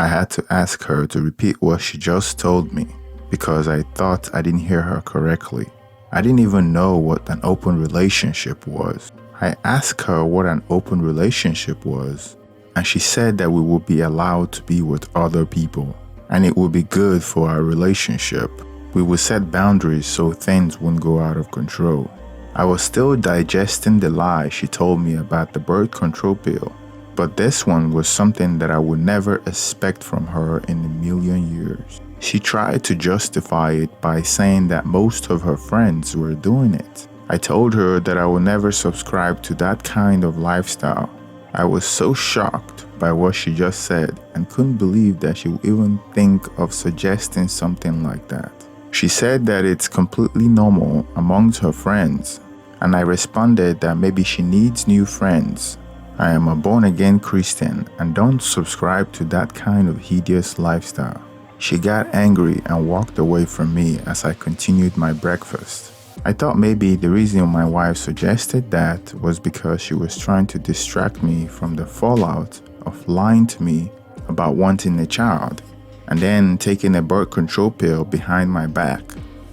I had to ask her to repeat what she just told me because I thought I didn't hear her correctly. I didn't even know what an open relationship was. I asked her what an open relationship was, and she said that we would be allowed to be with other people, and it would be good for our relationship. We would set boundaries so things wouldn't go out of control. I was still digesting the lie she told me about the birth control pill, but this one was something that I would never expect from her in a million years. She tried to justify it by saying that most of her friends were doing it. I told her that I would never subscribe to that kind of lifestyle. I was so shocked by what she just said and couldn't believe that she would even think of suggesting something like that. She said that it's completely normal amongst her friends, and I responded that maybe she needs new friends. I am a born-again Christian and don't subscribe to that kind of hideous lifestyle. She got angry and walked away from me as I continued my breakfast. I thought maybe the reason my wife suggested that was because she was trying to distract me from the fallout of lying to me about wanting a child and then taking a birth control pill behind my back.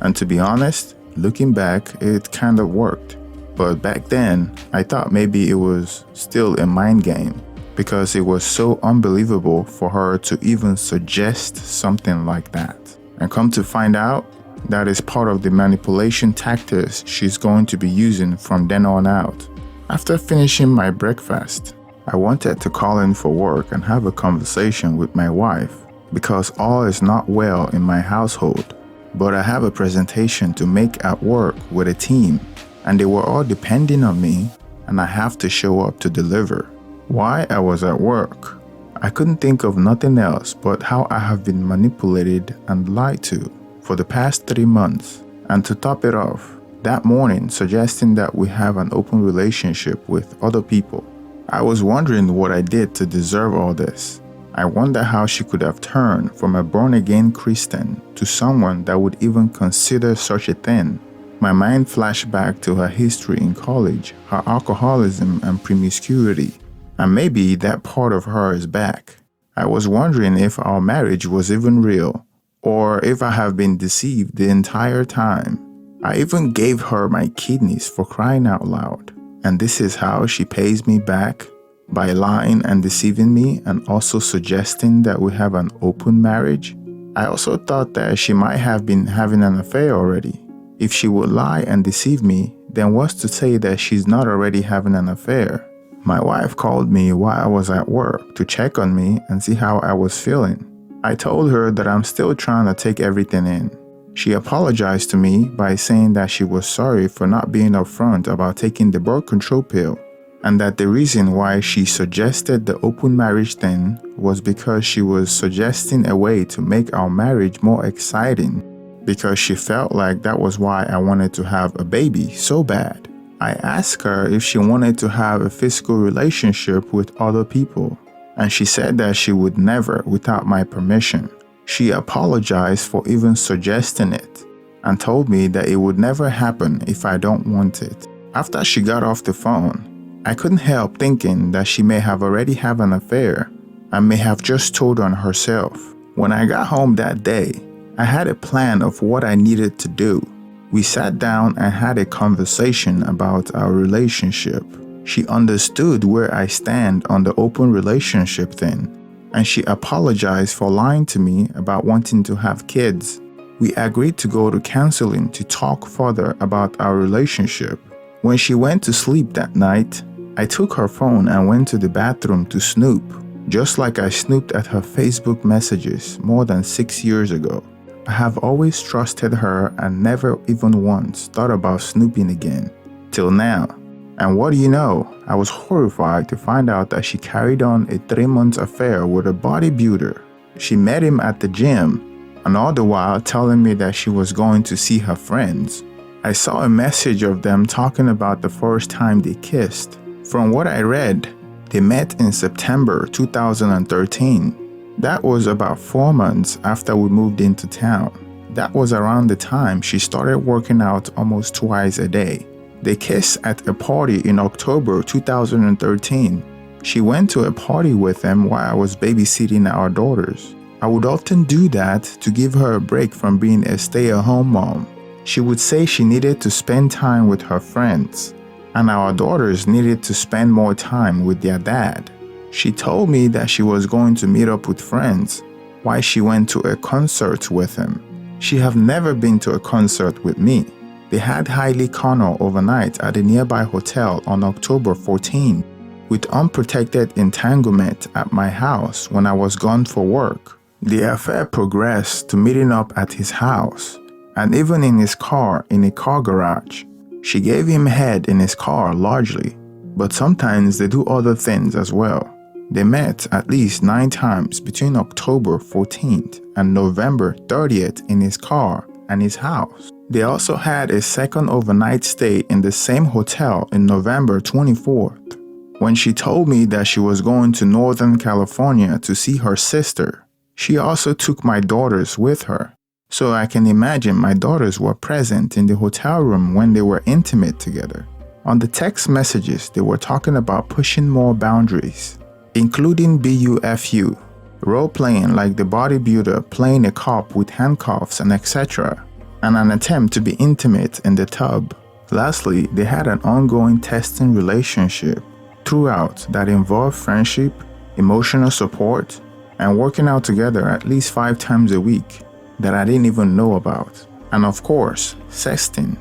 And to be honest, looking back, it kind of worked. But back then, I thought maybe it was still a mind game because it was so unbelievable for her to even suggest something like that. And come to find out, that is part of the manipulation tactics she's going to be using from then on out. After finishing my breakfast, I wanted to call in for work and have a conversation with my wife because all is not well in my household. But I have a presentation to make at work with a team, and they were all depending on me, and I have to show up to deliver. While I was at work, I couldn't think of nothing else but how I have been manipulated and lied to for the past 3 months. And to top it off, that morning suggesting that we have an open relationship with other people. I was wondering what I did to deserve all this. I wonder how she could have turned from a born-again Christian to someone that would even consider such a thing. My mind flashed back to her history in college, her alcoholism and promiscuity, and maybe that part of her is back. I was wondering if our marriage was even real, or if I have been deceived the entire time. I even gave her my kidneys for crying out loud, and this is how she pays me back? By lying and deceiving me and also suggesting that we have an open marriage? I also thought that she might have been having an affair already. If she would lie and deceive me, then what's to say that she's not already having an affair? My wife called me while I was at work to check on me and see how I was feeling. I told her that I'm still trying to take everything in. She apologized to me by saying that she was sorry for not being upfront about taking the birth control pill, and that the reason why she suggested the open marriage thing was because she was suggesting a way to make our marriage more exciting, because she felt like that was why I wanted to have a baby so bad. I asked her if she wanted to have a physical relationship with other people, and she said that she would never without my permission. She apologized for even suggesting it and told me that it would never happen if I don't want it. After she got off the phone, I couldn't help thinking that she may have already had an affair and may have just told on herself. When I got home that day, I had a plan of what I needed to do. We sat down and had a conversation about our relationship. She understood where I stand on the open relationship thing, and she apologized for lying to me about wanting to have kids. We agreed to go to counseling to talk further about our relationship. When she went to sleep that night, I took her phone and went to the bathroom to snoop, just like I snooped at her Facebook messages more than 6 years ago. I have always trusted her and never even once thought about snooping again, till now. And what do you know, I was horrified to find out that she carried on a 3-month affair with a bodybuilder. She met him at the gym, and all the while telling me that she was going to see her friends. I saw a message of them talking about the first time they kissed. From what I read, they met in September 2013. That was about 4 months after we moved into town. That was around the time she started working out almost twice a day. They kissed at a party in October 2013, She went to a party with them while I was babysitting our daughters. I would often do that to give her a break from being a stay-at-home mom. She would say she needed to spend time with her friends, and our daughters needed to spend more time with their dad. She told me that she was going to meet up with friends while she went to a concert with him. She had never been to a concert with me. They had Hailey Connor overnight at a nearby hotel on October 14, with unprotected entanglement at my house when I was gone for work. The affair progressed to meeting up at his house, and even in his car in a car garage. She gave him head in his car largely, but sometimes they do other things as well. They met at least 9 times between October 14th and November 30th in his car and his house. They also had a second overnight stay in the same hotel in November 24th, when she told me that she was going to Northern California to see her sister. She also took my daughters with her, so I can imagine my daughters were present in the hotel room when they were intimate together. On the text messages, they were talking about pushing more boundaries, including BUFU, role-playing like the bodybuilder playing a cop with handcuffs and etc., and an attempt to be intimate in the tub. Lastly, they had an ongoing testing relationship throughout that involved friendship, emotional support, and working out together at least 5 times a week that I didn't even know about. And of course, sexting.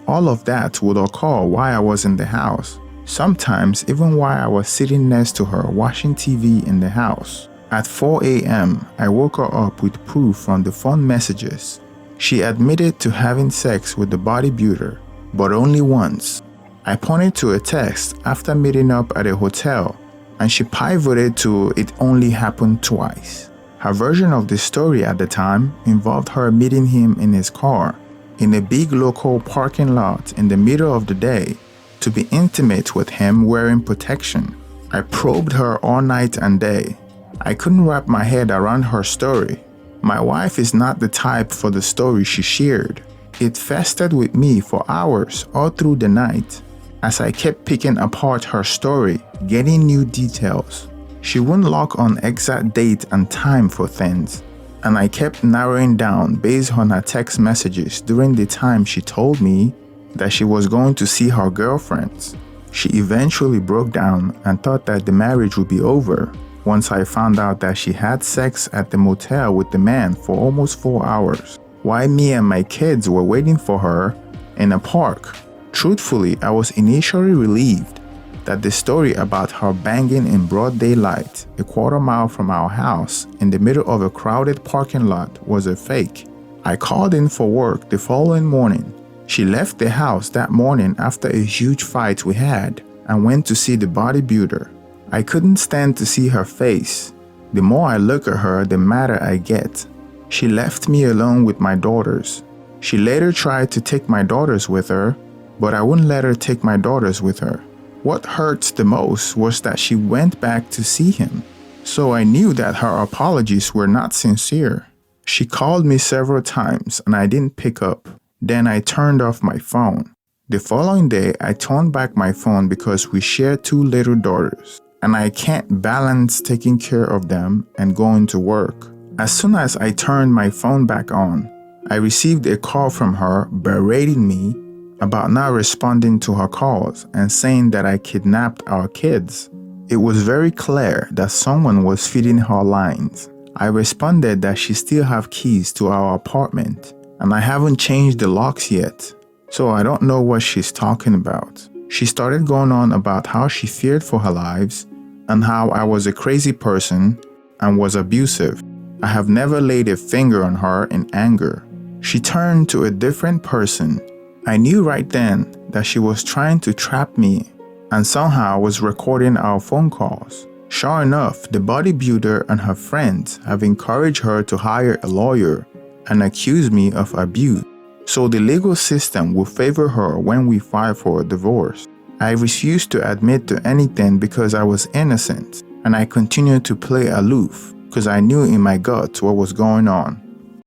All of that would occur while I was in the house, sometimes even while I was sitting next to her watching TV in the house. At 4 a.m., I woke her up with proof from the phone messages. She admitted to having sex with the bodybuilder, but only once. I pointed to a text after meeting up at a hotel, and she pivoted to it only happened twice. Her version of the story at the time involved her meeting him in his car in a big local parking lot in the middle of the day to be intimate with him wearing protection. I probed her all night and day. I couldn't wrap my head around her story. My wife is not the type for the story she shared. It festered with me for hours all through the night as I kept picking apart her story, getting new details. She wouldn't lock on exact date and time for things, and I kept narrowing down based on her text messages during the time she told me that she was going to see her girlfriends. She eventually broke down and thought that the marriage would be over once I found out that she had sex at the motel with the man for almost 4 hours, while me and my kids were waiting for her in a park. Truthfully, I was initially relieved that the story about her banging in broad daylight a quarter mile from our house in the middle of a crowded parking lot was a fake. I called in for work the following morning. She left the house that morning after a huge fight we had and went to see the bodybuilder. I couldn't stand to see her face. The more I look at her, the madder I get. She left me alone with my daughters. She later tried to take my daughters with her, but I wouldn't let her take my daughters with her. What hurts the most was that she went back to see him, so I knew that her apologies were not sincere. She called me several times and I didn't pick up. Then I turned off my phone. The following day, I turned back my phone because we share 2 little daughters, and I can't balance taking care of them and going to work. As soon as I turned my phone back on, I received a call from her berating me about not responding to her calls and saying that I kidnapped our kids. It was very clear that someone was feeding her lines. I responded that she still have keys to our apartment and I haven't changed the locks yet, so I don't know what she's talking about. She started going on about how she feared for her lives and how I was a crazy person and was abusive. I have never laid a finger on her in anger. She turned to a different person. I knew right then that she was trying to trap me and somehow was recording our phone calls. Sure enough, the bodybuilder and her friends have encouraged her to hire a lawyer and accuse me of abuse, so the legal system will favor her when we file for a divorce. I refused to admit to anything because I was innocent, and I continued to play aloof because I knew in my gut what was going on.